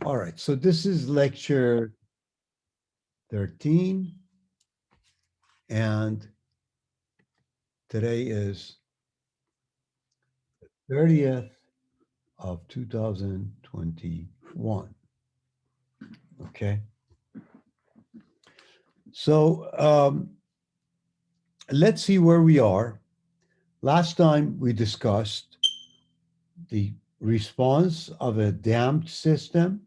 All right, so this is lecture 13, and today is 30th of 2021. Okay, so let's see where we are. Last time we discussed the response of a damped system,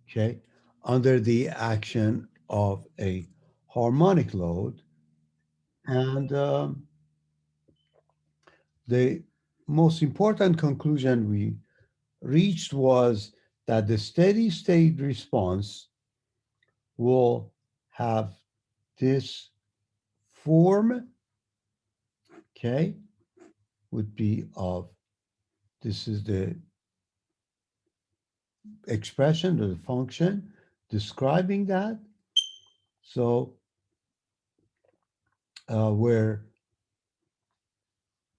okay, under the action of a harmonic load. And the most important conclusion we reached was that the steady state response will have this form, okay, would be of, this is the expression or the function describing that. So where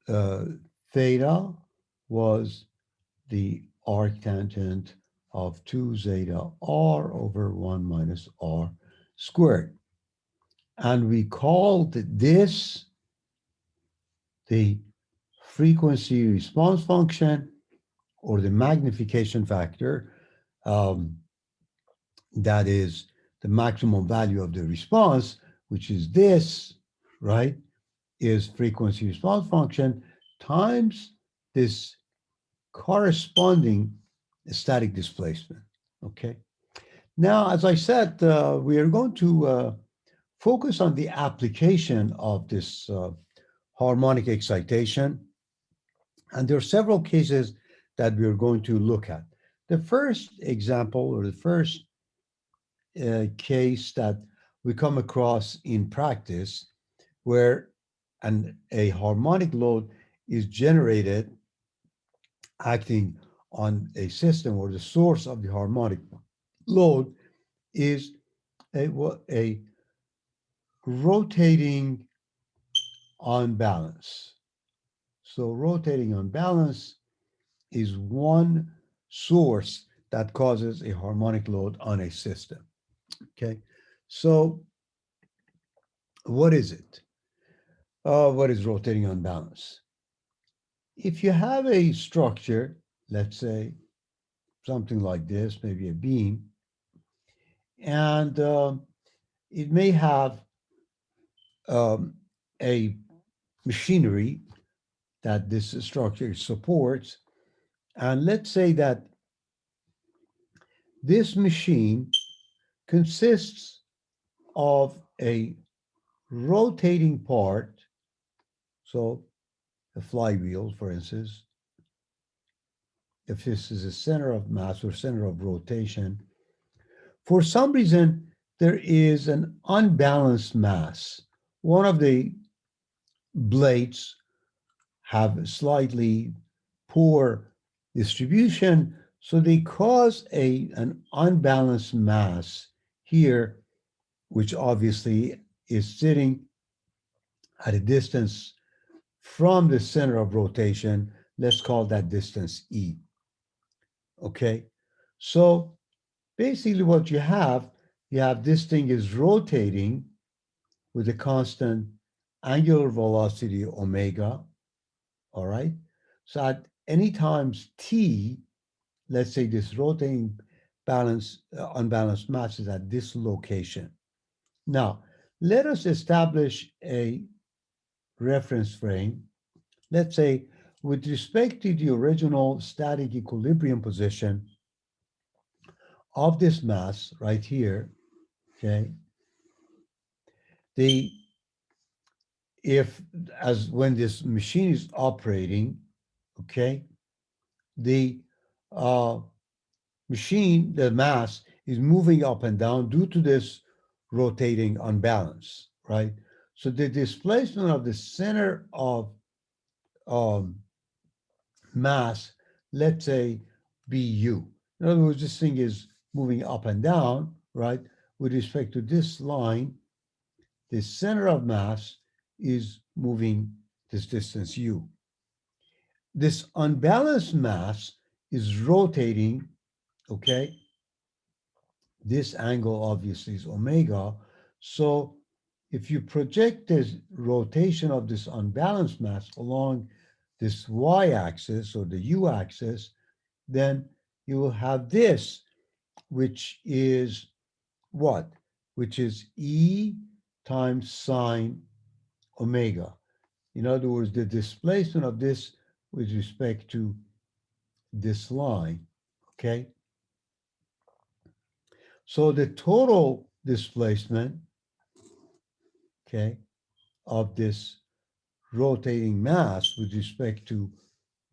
uh, theta was the arctangent of 2 zeta r over 1 minus r squared. And we called this the frequency response function or the magnification factor. Um, that is the maximum value of the response, which is this, right? Is frequency response function times this corresponding static displacement. Okay. Now, as I said, we are going to focus on the application of this harmonic excitation. And there are several cases that we are going to look at. The first example or the first case that we come across in practice where a harmonic load is generated acting on a system or the source of the harmonic load is a rotating unbalance. So rotating unbalance is one source that causes a harmonic load on a system. Okay, so what is it? What is rotating unbalance? If you have a structure, let's say something like this, maybe a beam, and it may have um, a machinery that this structure supports. And let's say that this machine consists of a rotating part. So a flywheel, for instance, if this is a center of mass or center of rotation, for some reason, there is an unbalanced mass. One of the blades have slightly poor distribution, so they cause an unbalanced mass here, which obviously is sitting at a distance from the center of rotation. Let's call that distance E. Okay, so basically what you have this thing is rotating with a constant angular velocity omega, all right? So at any times t, let's say this rotating unbalanced mass is at this location. Now, let us establish a reference frame, let's say with respect to the original static equilibrium position of this mass right here, okay? The if as when this machine is operating, okay, the uh, machine, the mass is moving up and down due to this rotating unbalance, right? So the displacement of the center of um, mass, let's say BU. In other words, this thing is moving up and down, right? With respect to this line, the center of mass is moving this distance U. This unbalanced mass is rotating, okay? This angle obviously is omega. So if you project this rotation of this unbalanced mass along this y-axis or the u-axis, then you will have this, which is what? Which is E times sine omega. In other words, the displacement of this with respect to this line, okay? So the total displacement, okay, of this rotating mass with respect to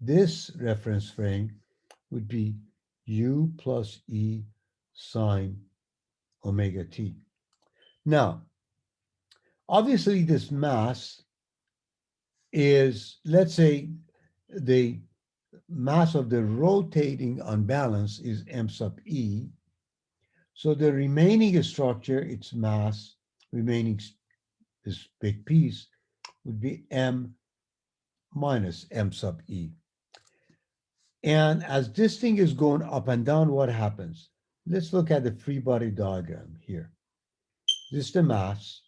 this reference frame would be u plus E sine omega t. Now, obviously this mass is, let's say, the mass of the rotating unbalance is m sub E. So the remaining structure, its mass, remaining this big piece, would be m minus m sub E. And as this thing is going up and down, what happens? Let's look at the free body diagram here. This is the mass.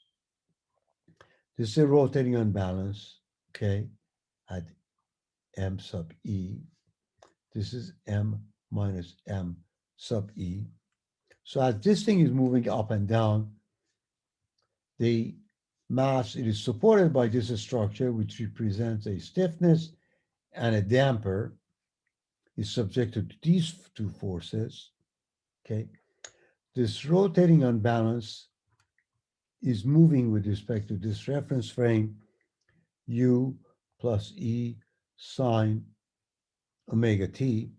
This is a rotating unbalance, okay, at m sub E. This is m minus m sub E. So as this thing is moving up and down, the mass, it is supported by this structure, which represents a stiffness and a damper, is subjected to these two forces, okay? This rotating unbalance is moving with respect to this reference frame, u plus E sine omega t.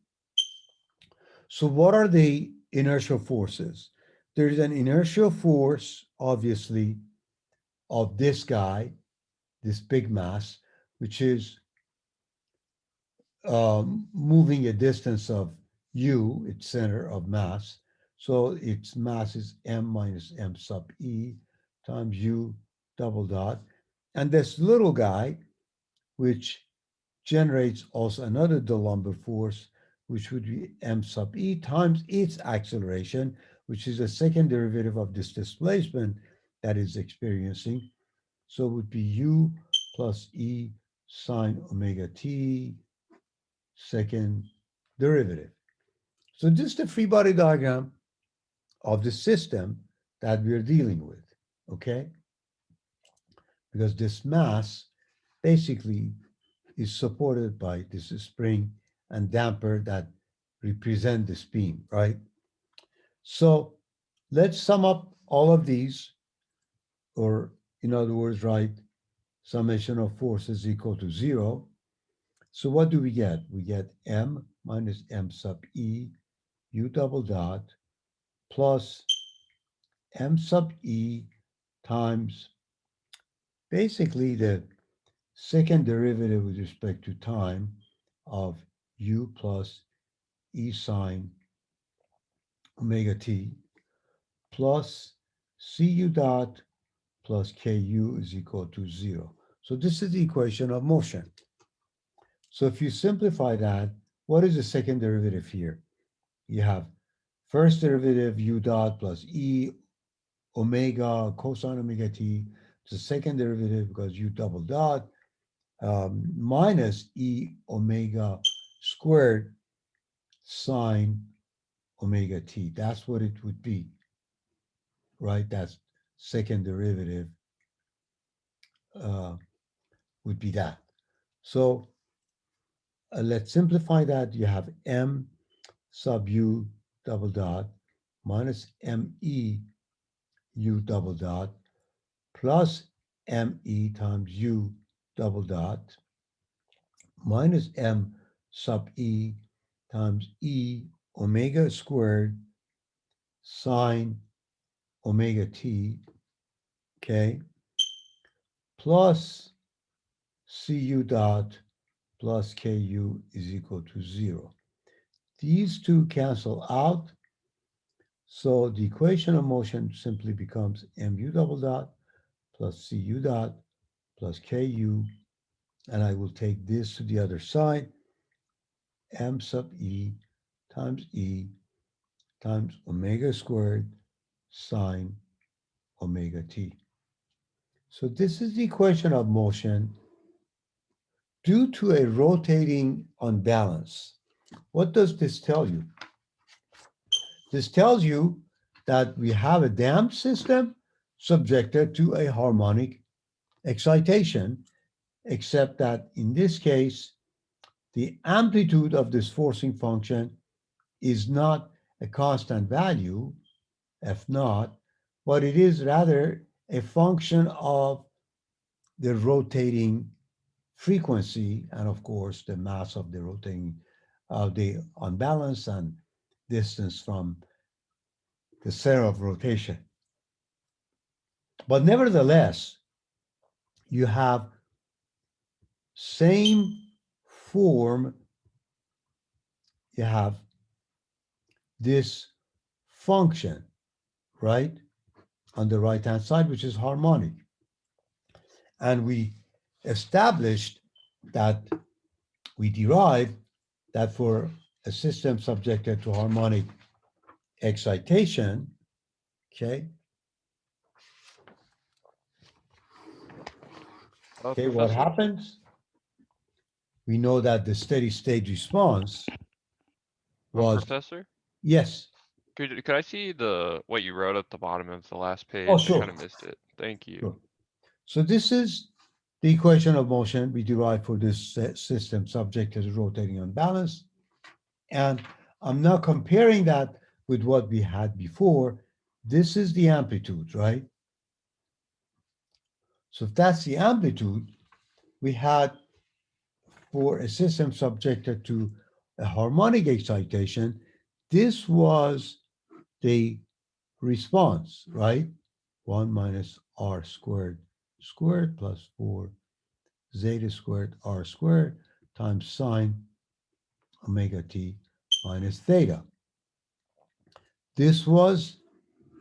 So what are the inertial forces? There's an inertial force, obviously, of this guy, this big mass, which is moving a distance of u, its center of mass. So its mass is m minus m sub E times u double dot. And this little guy, which generates also another D'Alembert force, which would be m sub E times its acceleration, which is a second derivative of this displacement that is experiencing. So it would be u plus E sine omega t second derivative. So this is the free body diagram of the system that we're dealing with, okay? Because this mass basically is supported by this spring and damper that represent this beam, right? So let's sum up all of these, or in other words, write summation of forces equal to 0. So what do we get? We get m minus m sub E u double dot plus m sub E times basically the second derivative with respect to time of u plus E sine omega t plus cu dot plus ku is equal to 0. So this is the equation of motion. So if you simplify that, what is the second derivative here? You have first derivative u dot plus E omega cosine omega t. The second derivative because u double dot minus E omega squared sine omega t. That's what it would be, right? That's second derivative uh, would be that. So let's simplify that. You have m sub u double dot minus me u double dot plus me times u double dot minus m sub e times e omega squared sine omega t, okay, plus cu dot plus ku is equal to 0. These two cancel out, so the equation of motion simply becomes mu double dot plus cu dot plus ku, and I will take this to the other side, m sub e times omega squared sine omega t. So this is the equation of motion due to a rotating unbalance. What does this tell you? This tells you that we have a damped system subjected to a harmonic excitation, except that in this case, the amplitude of this forcing function is not a constant value, f naught, but it is rather a function of the rotating frequency and, of course, the mass of the rotating of the unbalance and distance from the center of rotation. But nevertheless, you have same form, you have this function, right, on the right hand side, which is harmonic. And we established that we derived that for a system subjected to harmonic excitation, okay, what Professor? happens? We know that the steady state response was, Professor? yes. Could I see the what you wrote at the bottom of the last Oh, page? I sure. kind of missed it. Thank you. Sure. So this is the equation of motion we derived for this system subject to rotating unbalance. And I'm now comparing that with what we had before. This is the amplitude, right? So if that's the amplitude we had for a system subjected to a harmonic excitation, this was the response, right? 1 minus r squared plus 4 zeta squared r squared times sine omega t minus theta. This was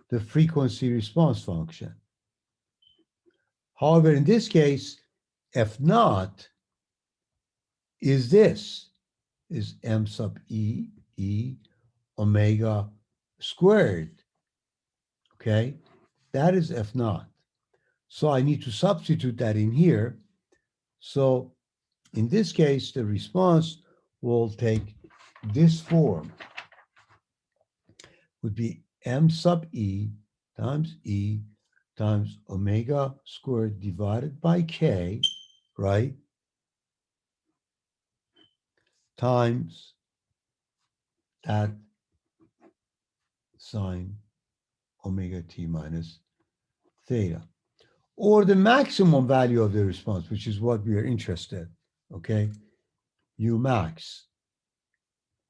the frequency response function. However, in this case, f naught is this, is m sub e omega squared, okay? That is f naught. So I need to substitute that in here. So in this case, the response will take this form, would be m sub e times omega squared divided by k, right? Times that sine omega t minus theta, or the maximum value of the response, which is what we are interested, okay? U max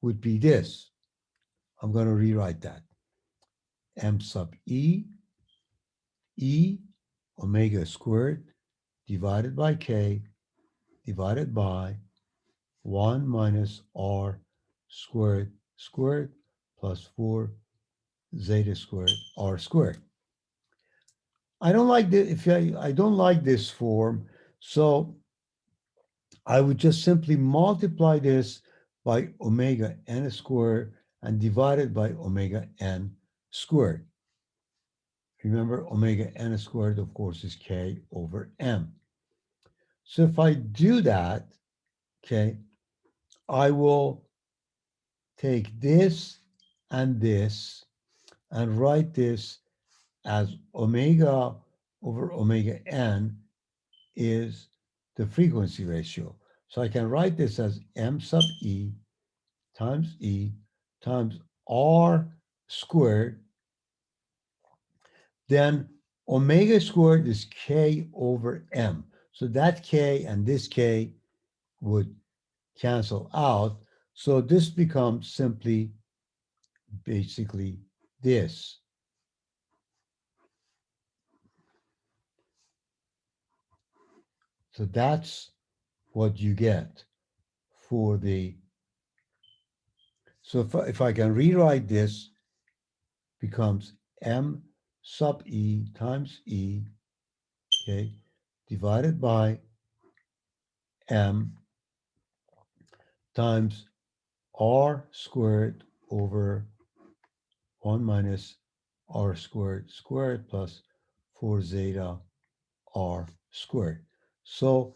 would be this. I'm going to rewrite that. M sub e omega squared divided by k divided by 1 minus r squared plus 4 zeta squared r squared. I don't like the if I don't like this form, so I would just simply multiply this by omega n squared and divide it by omega n squared. Remember, omega n squared, of course, is k over m. So if I do that, okay, I will take this and write this as omega over omega n is the frequency ratio. So I can write this as m sub e times r squared. Then omega squared is k over m. So that k and this k would cancel out. So this becomes simply basically this. So that's what you get for the, so if I can rewrite this, becomes m sub times okay, divided by m times r squared over 1 minus r squared plus 4 zeta r squared. So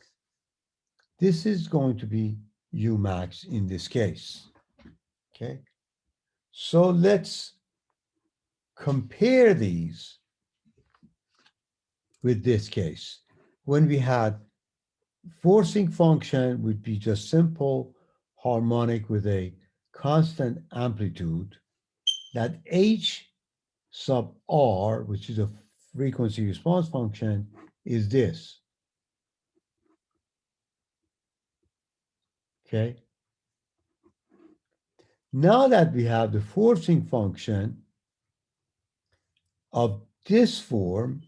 this is going to be u max in this case. Okay. So let's compare these with this case. When we had forcing function would be just simple harmonic with a constant amplitude, that h sub r, which is a frequency response function, is this. Okay. Now that we have the forcing function of this form,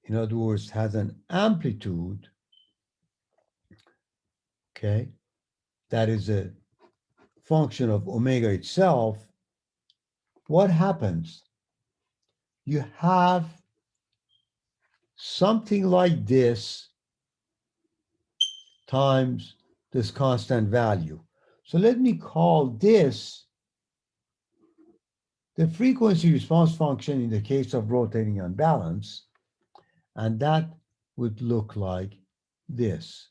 in other words, has an amplitude, okay, that is a function of omega itself, what happens? You have something like this times this constant value. So let me call this the frequency response function in the case of rotating unbalance, and that would look like this.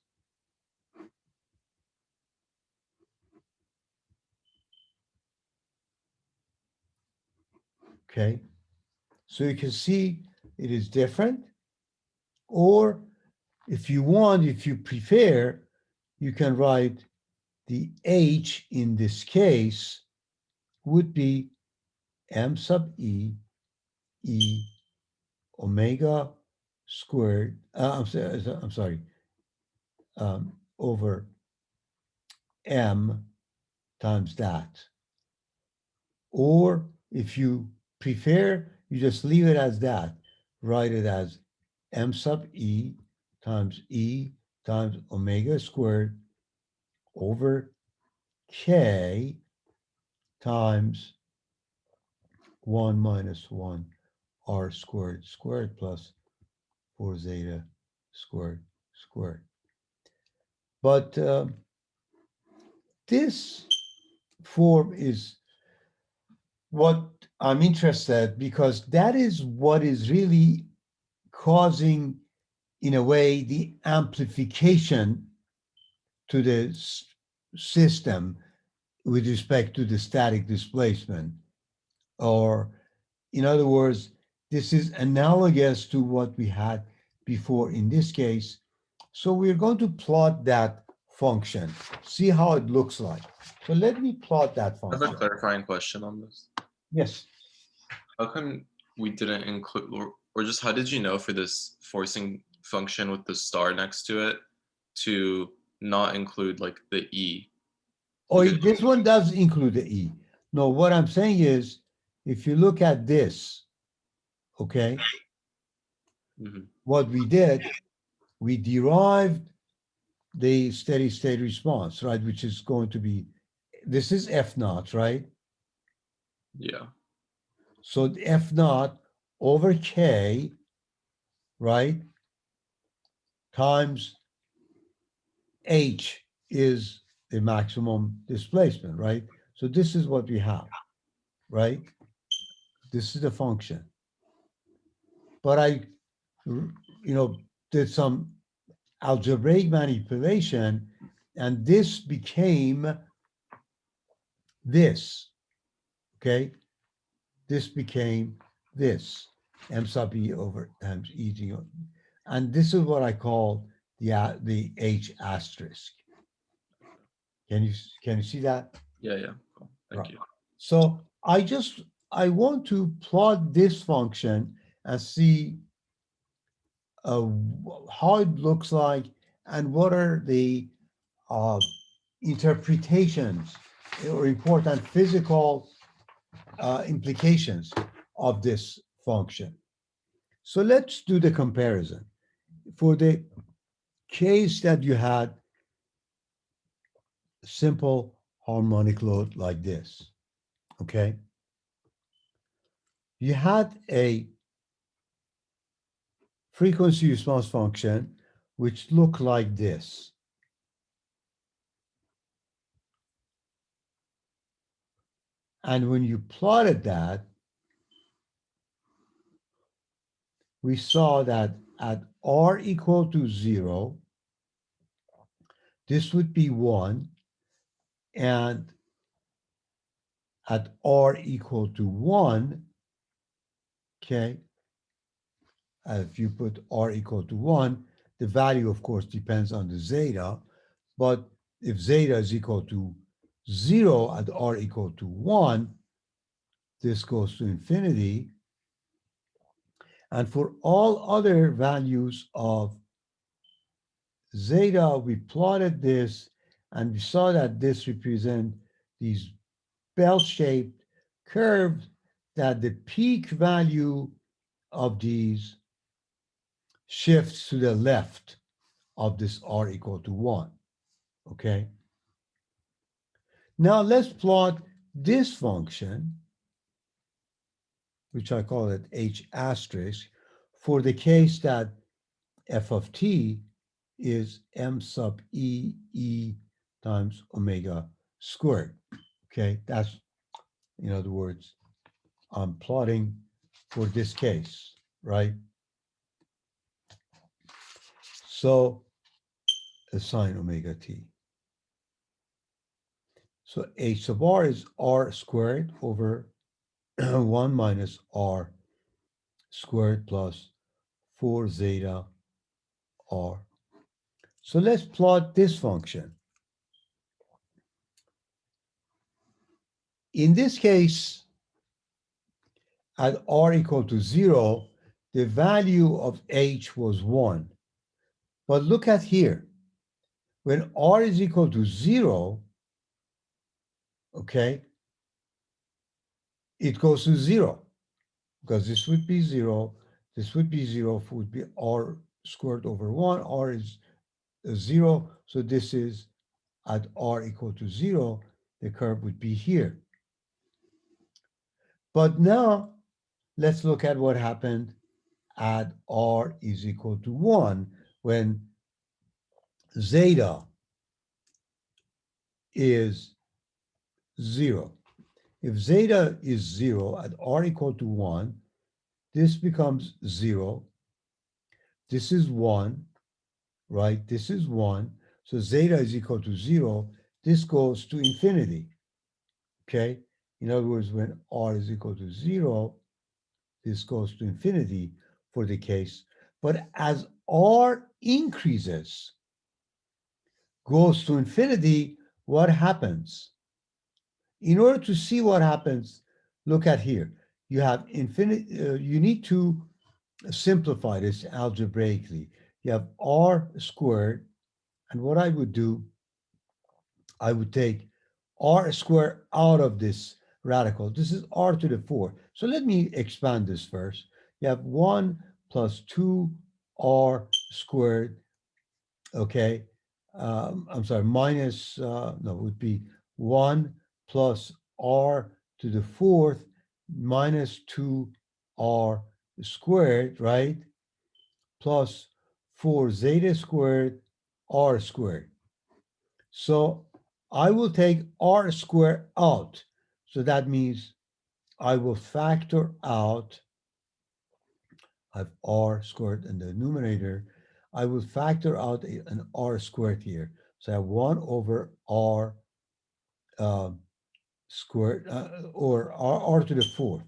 Okay, so you can see it is different, or if you want, if you prefer, you can write the h in this case would be m sub e omega squared, I'm sorry, over m times that. Or if you prefer, you just leave it as that. Write it as m sub e times omega squared over k times 1 minus 1 r squared plus 4 zeta squared. But this form is what I'm interested, because that is what is really causing, in a way, the amplification to the system with respect to the static displacement. Or, in other words, this is analogous to what we had before in this case. So we're going to plot that function, see how it looks like. So let me plot that I have a function. clarifying question on this. Yes. How come we didn't include, or just how did you know for this forcing function with the star next to it to not include like the e? Oh, Because this one does include the E. No, what I'm saying is, if you look at this, okay, mhm, what we did, we derived the steady state response, right? Which is going to be, this is F naught, right? yeah, So the F naught over K, right, times H is the maximum displacement, right? So this is what we have, right? This is the function. But I, did some algebraic manipulation, and this became this, okay? This became this, m sub e over times e to the, and this is what I call the h asterisk. Can you see that? yeah. Cool. Thank Right. you. So I want to plot this function and see how it looks like and what are the uh, interpretations or important physical implications of this function. So let's do the comparison. For the case that you had simple harmonic load like this, okay, you had a frequency response function which looked like this. And when you plotted that, we saw that at r equal to 0, this would be 1, and at r equal to 1, okay, if you put r equal to 1, the value, of course, depends on the zeta, but if zeta is equal to 0 at r equal to 1, this goes to infinity. And for all other values of zeta, we plotted this, and we saw that this represents these bell-shaped curves, that the peak value of these shifts to the left of this r equal to 1, okay? Now let's plot this function, which I call it h asterisk, for the case that f of t is m sub e times omega squared, okay? That's, in other words, I'm plotting for this case, right? So assign omega t. So h sub r is r squared over 1 minus r squared plus 4 zeta r. So let's plot this function. In this case, at r equal to 0, the value of h was 1. But look at here. When r is equal to 0, okay, it goes to 0, because this would be 0, this would be 0, would be r squared over 1, r is 0, so this is at r equal to 0, the curve would be here. But now let's look at what happened at r is equal to 1 when zeta is 0. If zeta is 0 at r equal to 1, this becomes 0. This is 1, right? This is 1. So zeta is equal to 0. This goes to infinity, okay? In other words, when r is equal to 0, this goes to infinity for the case. But as r increases, goes to infinity, what happens? In order to see what happens, look at here. You have infinite, you need to simplify this algebraically. You have r squared, and what I would do, I would take r squared out of this radical. This is r to the 4. So let me expand this first. You have 1 plus 2r squared, okay? I'm sorry, minus, no, it would be 1 plus r to the 4th minus 2r squared, right? Plus 4 zeta squared r squared. So I will take r squared out. So that means I will factor out, I have r squared in the numerator. I will factor out an r squared here. So I have 1 over r um, squared, or r to the 4th.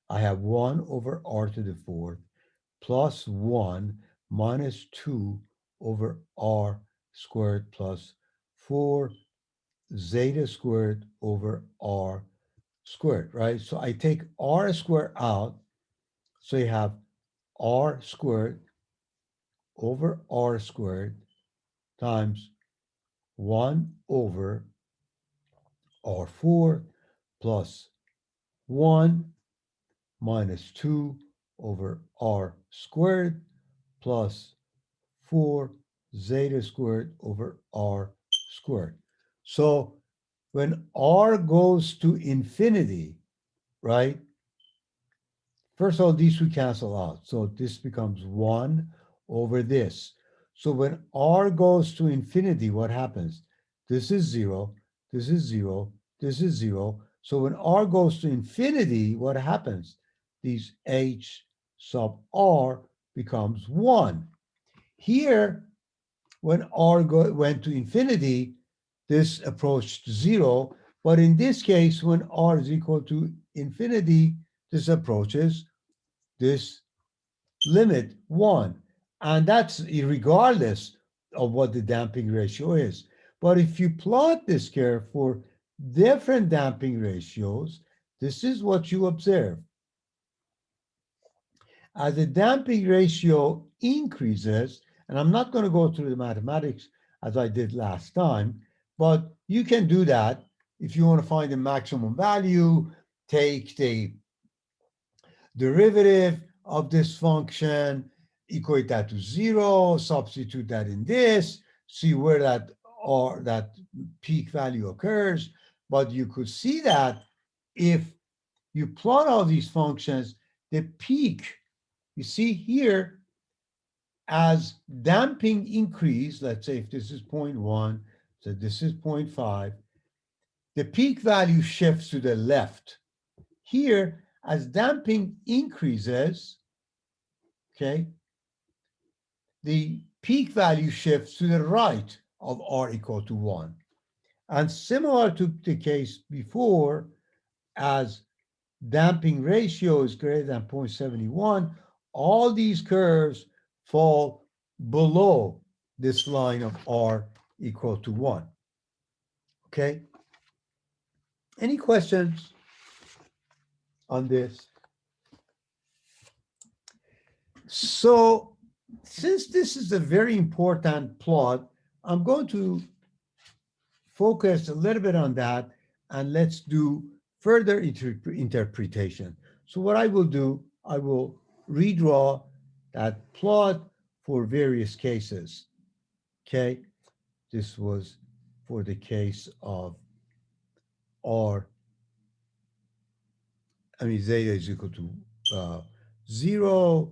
I have 1 over r to the 4th plus 1 minus 2 over r squared plus 4 zeta squared over r squared, right? So I take r squared out, so you have r squared over r squared times 1 over r4 plus 1 minus 2 over r squared plus 4 zeta squared over r squared. So when r goes to infinity, right? First of all, these two cancel out. So this becomes 1 over this. So when r goes to infinity, what happens? This is 0, this is 0, this is 0. So when R goes to infinity, what happens? These H sub R becomes 1. Here, when went to infinity, this approached 0. But in this case, when R is equal to infinity, this approaches this limit 1. And that's regardless of what the damping ratio is. But if you plot this curve for different damping ratios, this is what you observe. As the damping ratio increases, and I'm not going to go through the mathematics as I did last time, but you can do that if you want to find the maximum value, take the derivative of this function, equate that to 0, substitute that in this, see where that or that peak value occurs. But you could see that if you plot all these functions, the peak, you see here, as damping increase, let's say if this is 0.1, so this is 0.5, the peak value shifts to the left. Here, as damping increases, okay, the peak value shifts to the right of R equal to 1. And similar to the case before, as damping ratio is greater than 0.71, all these curves fall below this line of R equal to 1. Okay? Any questions on this? So, since this is a very important plot, I'm going to focus a little bit on that and let's do further interpretation. So what I will do, I will redraw that plot for various cases. Okay, this was for the case of R, I mean zeta is equal to 0,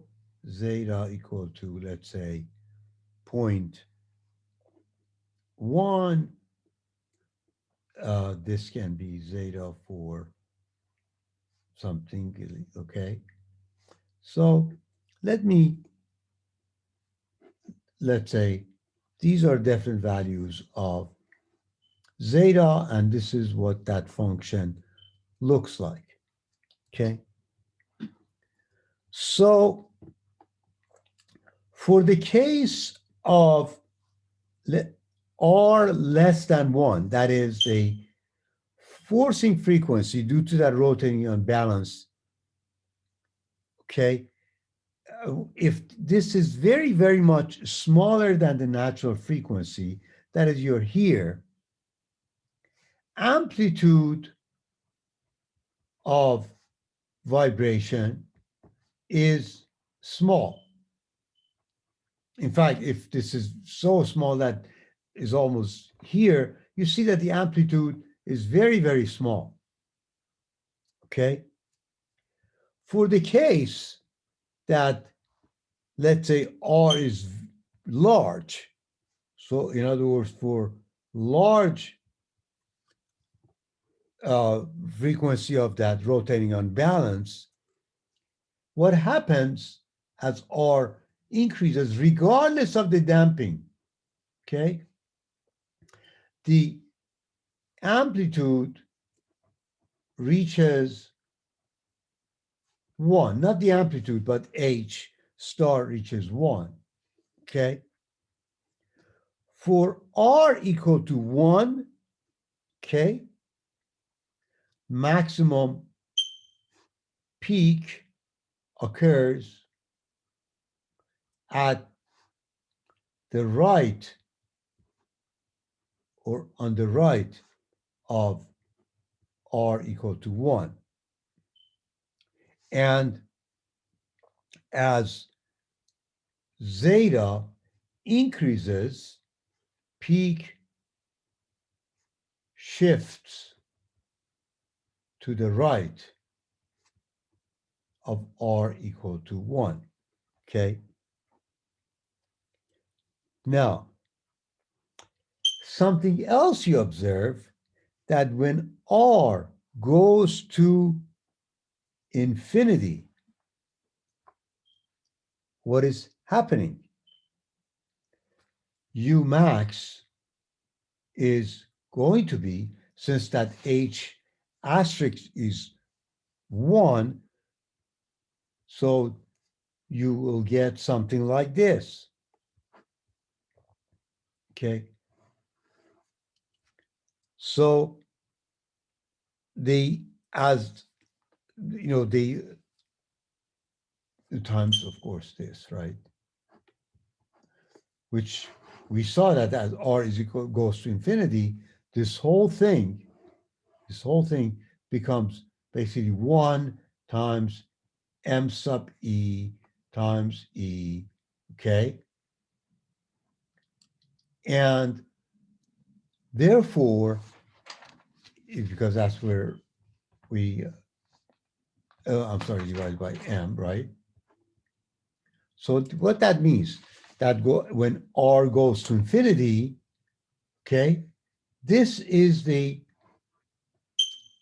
zeta equal to, let's say, 0.1. This can be zeta for something, okay? So let me, let's say, these are different values of zeta, and this is what that function looks like, okay? So for the case of R less than 1, that is the forcing frequency due to that rotating unbalance, okay? If this is very, very much smaller than the natural frequency, that is, you're here, amplitude of vibration is small. In fact, if this is so small that is almost here, you see that the amplitude is very, very small. Okay? For the case that, let's say, R is large, so in other words, for large frequency of that rotating unbalance, what happens as R increases, regardless of the damping, okay, the amplitude reaches 1, not the amplitude, but H star reaches 1, okay? For R equal to 1, okay, maximum peak occurs at the right or on the right of R equal to 1. And as zeta increases, peak shifts to the right of R equal to 1, okay? Now, something else you observe, that when R goes to infinity, what is happening? U max is going to be, since that H asterisk is 1, so you will get something like this. Okay. So the, as you know, the times, of course, this, right? Which we saw that as r is equal goes to infinity, this whole thing, becomes basically 1 times m sub e times e, okay? And therefore, because that's where we, I'm sorry, divided by m, right? So what that means, that when r goes to infinity, okay, this is the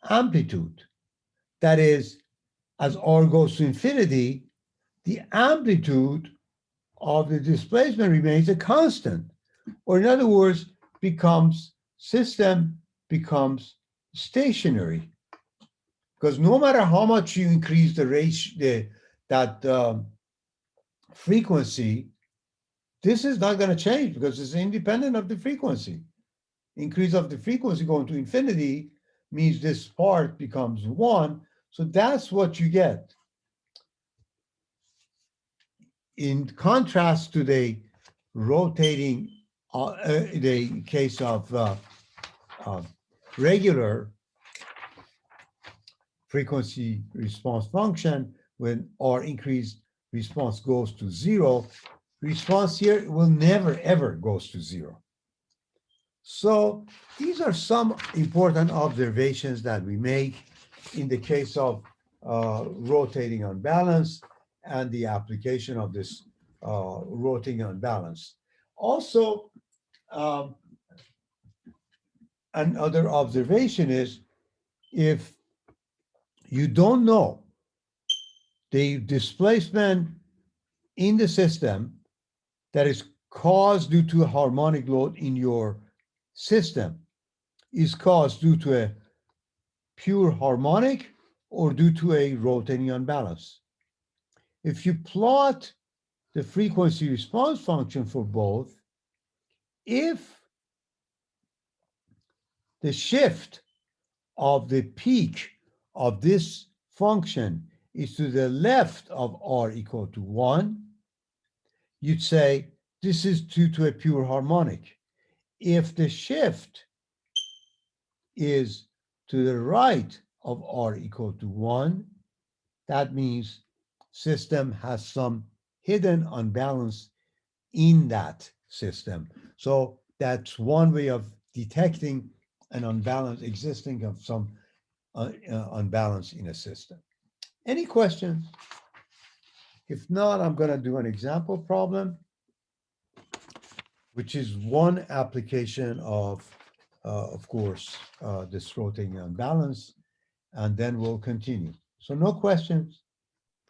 amplitude. That is, as r goes to infinity, the amplitude of the displacement remains a constant. Or in other words, system becomes stationary. Because no matter how much you increase the ratio, that frequency, this is not going to change because it's independent of the frequency. Increase of the frequency going to infinity means this part becomes 1. So that's what you get. In contrast to the rotating, the case of regular frequency response function, when R increased response goes to 0, response here will never ever goes to 0. So these are some important observations that we make in the case of rotating unbalance and the application of this rotating unbalance. Also, um, another observation is, if you don't know the displacement in the system that is caused due to a harmonic load in your system is caused due to a pure harmonic or due to a rotating unbalance. If you plot the frequency response function for both, if the shift of the peak of this function is to the left of r equal to 1, you'd say this is due to a pure harmonic. If the shift is to the right of r equal to 1, that means system has some hidden unbalance in that system. So that's one way of detecting an unbalance existing of some unbalance in a system. Any questions? If not, I'm going to do an example problem, which is one application of course, this rotating unbalance, and then we'll continue. So no questions,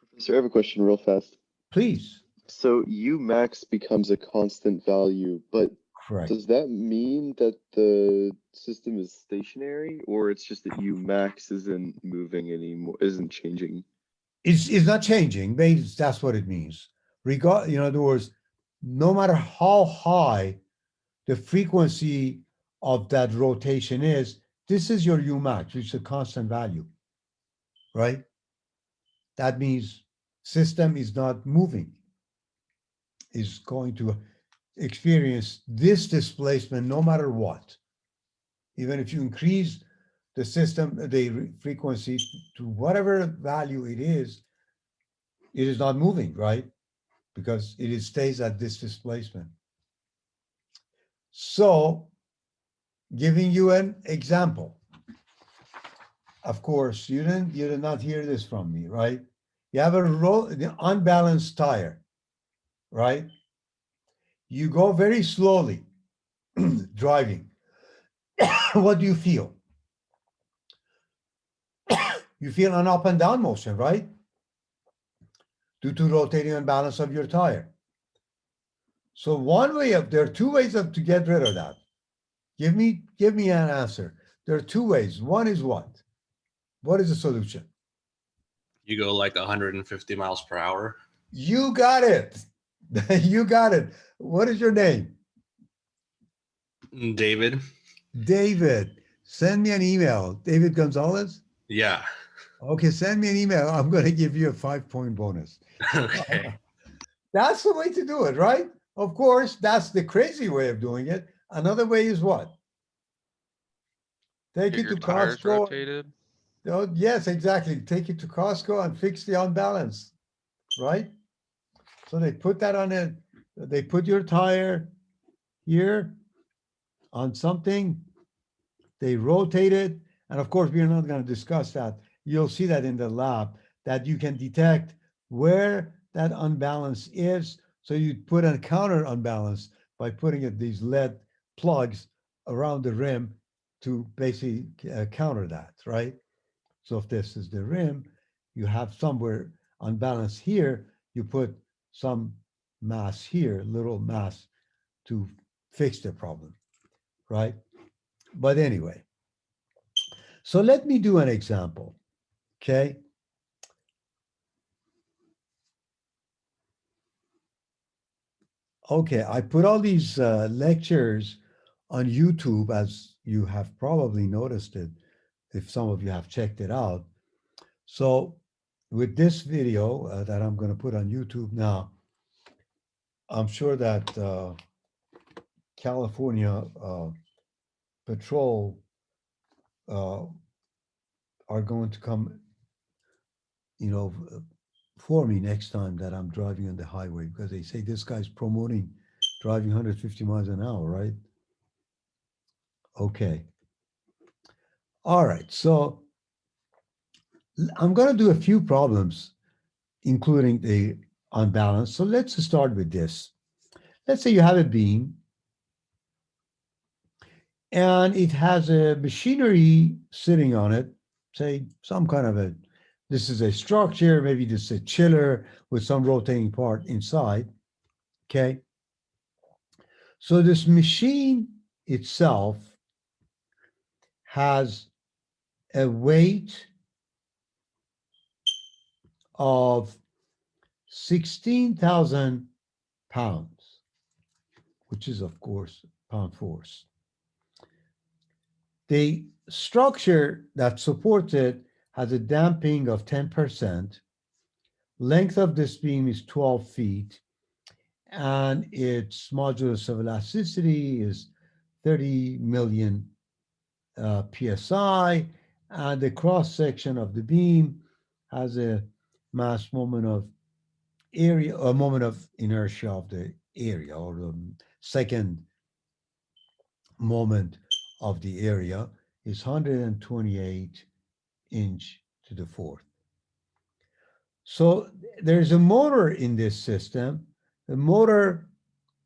Professor, I have a question real fast. please. So U max becomes a constant value, but Correct. does that mean that the system is stationary, or it's just that U max isn't moving anymore, isn't changing? It's not changing. Maybe that's what it means. In other words, no matter how high the frequency of that rotation is, this is your U max, which is a constant value, right? That means system is not moving, is going to experience this displacement no matter what. Even if you increase the system, the frequency to whatever value it is not moving, right? Because stays at this displacement. So, giving you an example. Of course, you did not hear this from me, right? You have the unbalanced tire, right? You go very slowly driving. What do you feel? You feel an up and down motion, right? Due to rotating unbalance of your tire. So there are two ways to get rid of that. Give me an answer. There are two ways. One is what? What is the solution? You go like 150 miles per hour. You got it. You got it. What is your name? David. David. Send me an email. David Gonzalez? Yeah. Okay, send me an email. I'm going to give you a 5-point bonus. Okay. That's the way to do it, right? Of course, that's the crazy way of doing it. Another way is what? Take Get it your to tires Costco. rotated. Oh, yes, exactly. Take it to Costco and fix the unbalance, right? So they put that on it. They put your tire here on something. They rotate it. And of course, we're not going to discuss that. You'll see that in the lab that you can detect where that unbalance is. So you put a counter unbalance by putting these LED plugs around the rim to basically counter that, right? So if this is the rim, you have somewhere unbalanced here, you put some mass here, little mass to fix the problem, right? But anyway, so let me do an example, okay? Okay, I put all these lectures on YouTube, as you have probably noticed it, if some of you have checked it out. So with this video that I'm going to put on YouTube now, I'm sure that California Patrol uh, are going to come, for me next time that I'm driving on the highway, because they say this guy's promoting driving 150 miles an hour, right? Okay. All right. So I'm going to do a few problems, including the unbalance. So let's start with this. Let's say you have a beam and it has a machinery sitting on it, say some kind of this is a structure, maybe this is a chiller with some rotating part inside, okay? So this machine itself has a weight of 16,000 pounds, which is of course pound force. The structure that supports it has a damping of 10%. Length of this beam is 12 feet, and its modulus of elasticity is 30 million psi, and the cross section of the beam has a mass moment of area, a moment of inertia of the area, or the second moment of the area is 128 inch to the fourth. So there's a motor in this system. The motor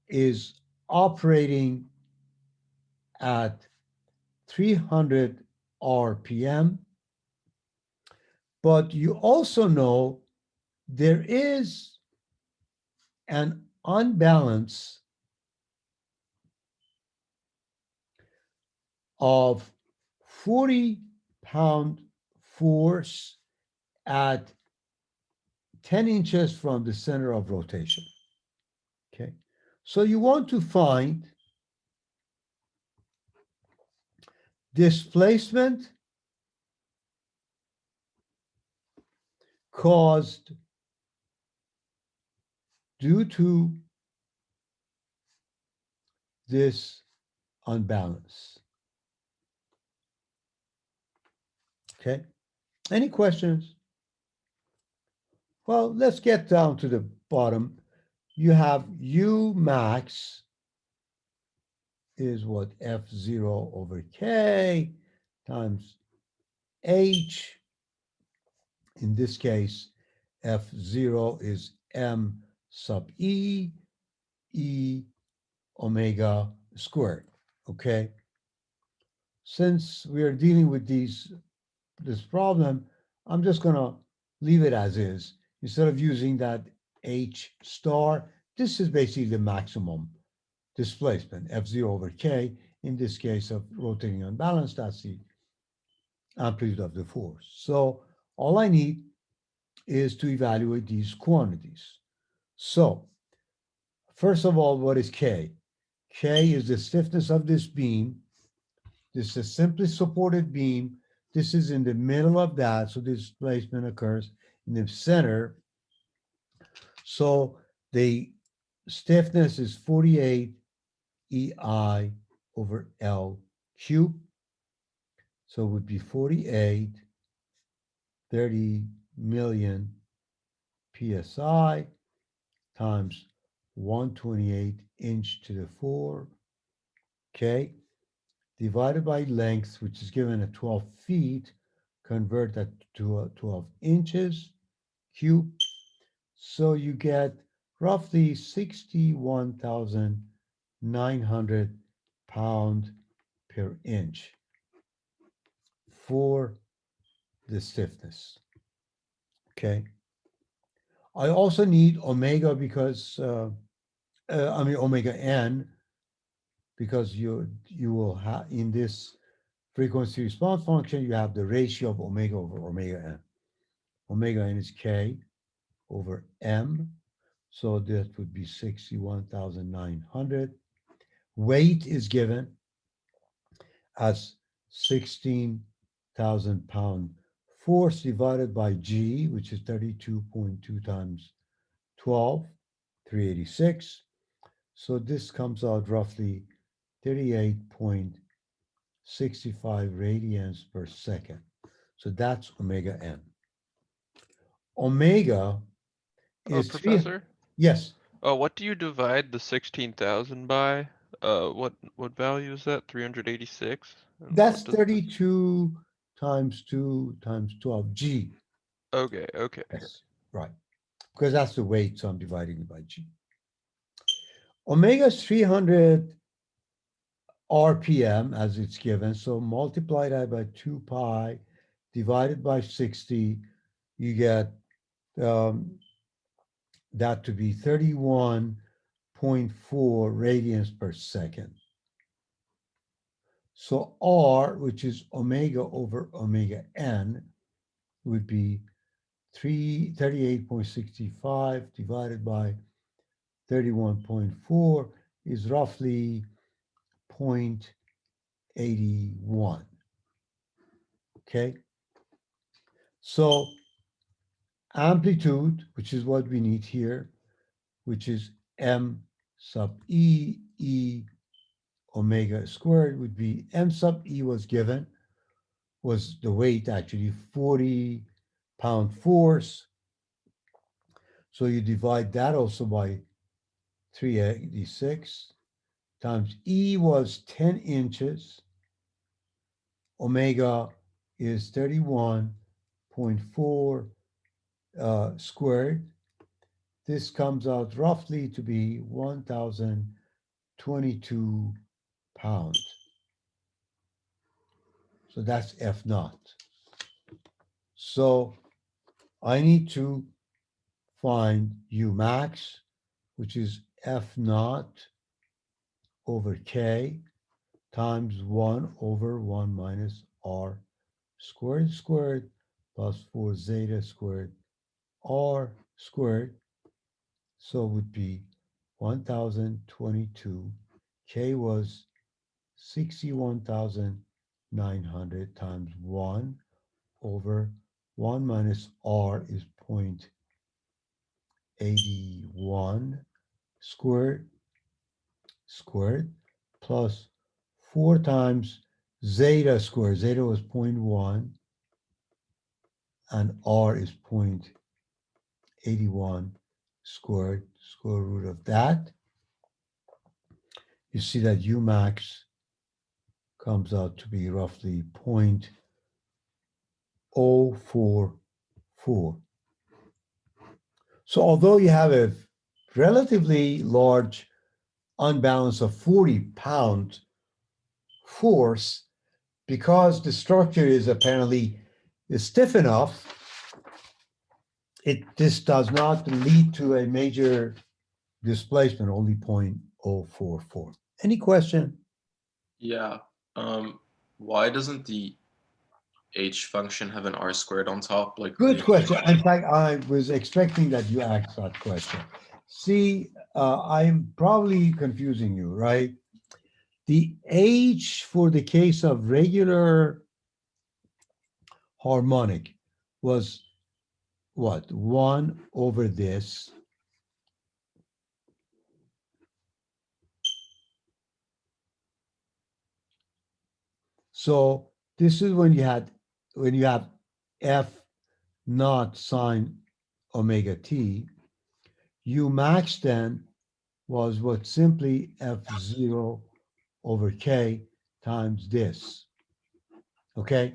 is operating at 300 RPM, but you also know there is an unbalance of 40-pound force at 10 inches from the center of rotation. Okay, so you want to find displacement caused due to this unbalance. Okay, any questions? Well, let's get down to the bottom. You have U max is what? F0 over K times H. In this case, F0 is M sub E, E omega squared, okay? Since we are dealing with this problem, I'm just gonna leave it as is. Instead of using that H star, this is basically the maximum displacement, F0 over K. In this case of rotating unbalanced, that's the amplitude of the force. So all I need is to evaluate these quantities. So first of all, what is K? K is the stiffness of this beam. This is a simply supported beam. This is in the middle of that, so displacement occurs in the center. So the stiffness is 48 EI over L cubed. So it would be 48, 30 million PSI times 128 inch to the 4, okay, divided by length, which is given at 12 feet, convert that to 12 inches cubed. So you get roughly 61,900 pound per inch for the stiffness, okay? I also need omega because, omega n, because you will have, in this frequency response function, you have the ratio of omega over omega n. Omega n is k over m, so that would be 61,900. Weight is given as 16,000 pound force divided by g, which is 32.2 times 12, 386. So this comes out roughly 38.65 radians per second. So that's omega n. Omega Oh, is Professor? yes, What do you divide the 16,000 by? What value is that? 386? And that's what does 32 times 2 times 12 g. Okay, okay. Yes, right. Because that's the weight, so I'm dividing it by g. Omega is 300 RPM as it's given. So multiply that by 2 pi divided by 60, you get that to be 31.4 radians per second. So R, which is omega over omega n, would be 38.65 divided by 31.4 is roughly 0.81. Okay. So amplitude, which is what we need here, which is m sub e omega squared, would be m sub e was given, was the weight actually 40 pound force. So you divide that also by 386 times e was 10 inches. Omega is 31.4 squared. This comes out roughly to be 1,022 pounds. So that's F naught. So I need to find U max, which is F naught over K times 1 over 1 minus R squared plus 4 zeta squared R squared. So it would be 1,022. K was 61,900 times 1 over 1 minus R is 0.81 squared plus 4 times zeta squared. Zeta was 0.1 and R is 0.81 squared, square root of that. You see that U max comes out to be roughly 0.044. So although you have a relatively large unbalance of 40 pound force, because the structure is apparently stiff enough, this does not lead to a major displacement, only 0.044. Any question? Yeah. Why doesn't the h function have an r squared on top? Like Good the question. In fact, I was expecting that you asked that question. See, I'm probably confusing you, right? The H for the case of regular harmonic was what? 1 over this. So this is when you have F naught sine omega t. U max then was what simply F0 over K times this. Okay.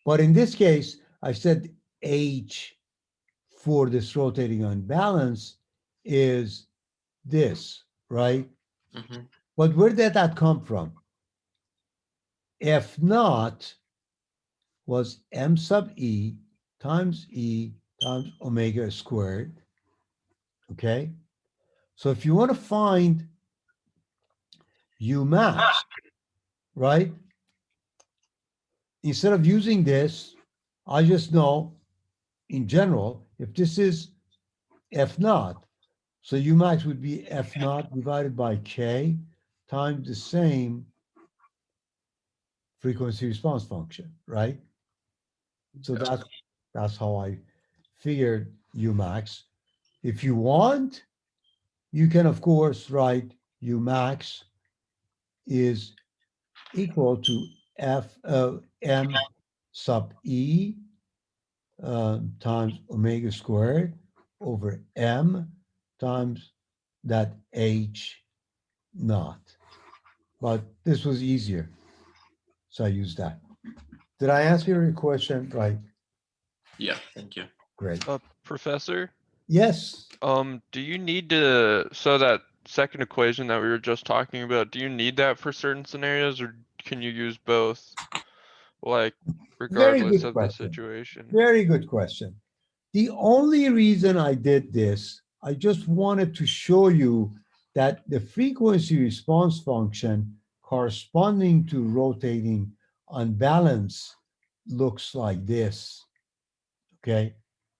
But in this case, I said H for this rotating unbalance is this, right? Mhm. But where did that come from? F naught was M sub E times omega squared. Okay. So if you want to find U max, right? Instead of using this, I just know in general, if this is F naught, so U max would be F naught divided by K times the same frequency response function, right? So Yeah. that's how I figured U max. If you want, you can of course write U max is equal to M sub E times omega squared over M times that H naught. But this was easier, so I used that. Did I answer your question? Right. Yeah. Thank you. Great. Professor, Yes. do you need to, so that second equation that we were just talking about, do you need that for certain scenarios, or can you use both, like, Very regardless good of the question. situation? Very good question. The only reason I did this, I just wanted to show you that the frequency response function corresponding to rotating unbalance looks like this. Okay.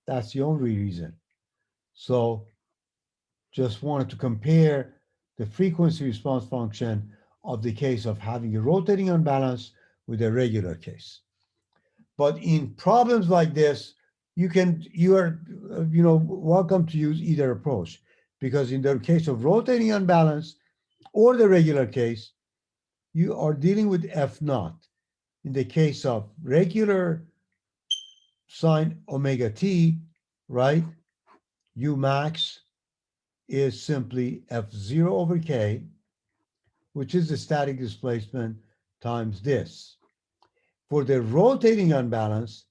That's the only reason. So just wanted to compare the frequency response function of the case of having a rotating unbalance with a regular case. But in problems like this, you are welcome to use either approach, because in the case of rotating unbalance or the regular case, you are dealing with F naught. In the case of regular sine omega t, right, U max is simply F0 over K, which is the static displacement times this. For the rotating unbalance,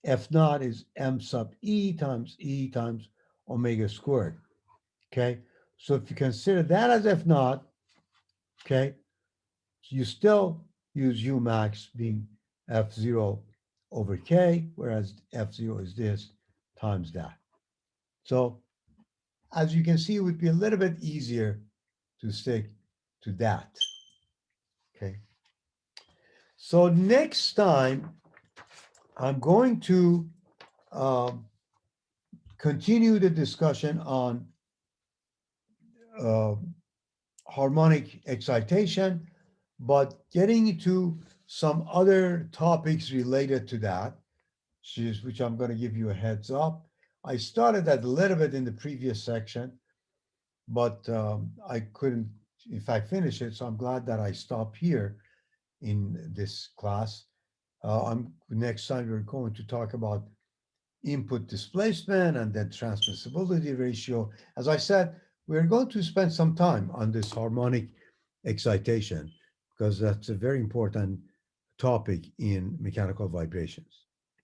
F naught is M sub E times omega squared. Okay. So if you consider that as F naught, okay, you still use U max being F0 over K, whereas F0 is this times that. So as you can see, it would be a little bit easier to stick to that. Okay. So next time, I'm going to um, continue the discussion on uh, harmonic excitation, but getting into some other topics related to that, which I'm going to give you a heads up. I started that a little bit in the previous section, but I couldn't, in fact, finish it. So I'm glad that I stopped here in this class. Next time we're going to talk about input displacement and then transmissibility ratio. As I said, we're going to spend some time on this harmonic excitation because that's a very important topic in mechanical vibrations.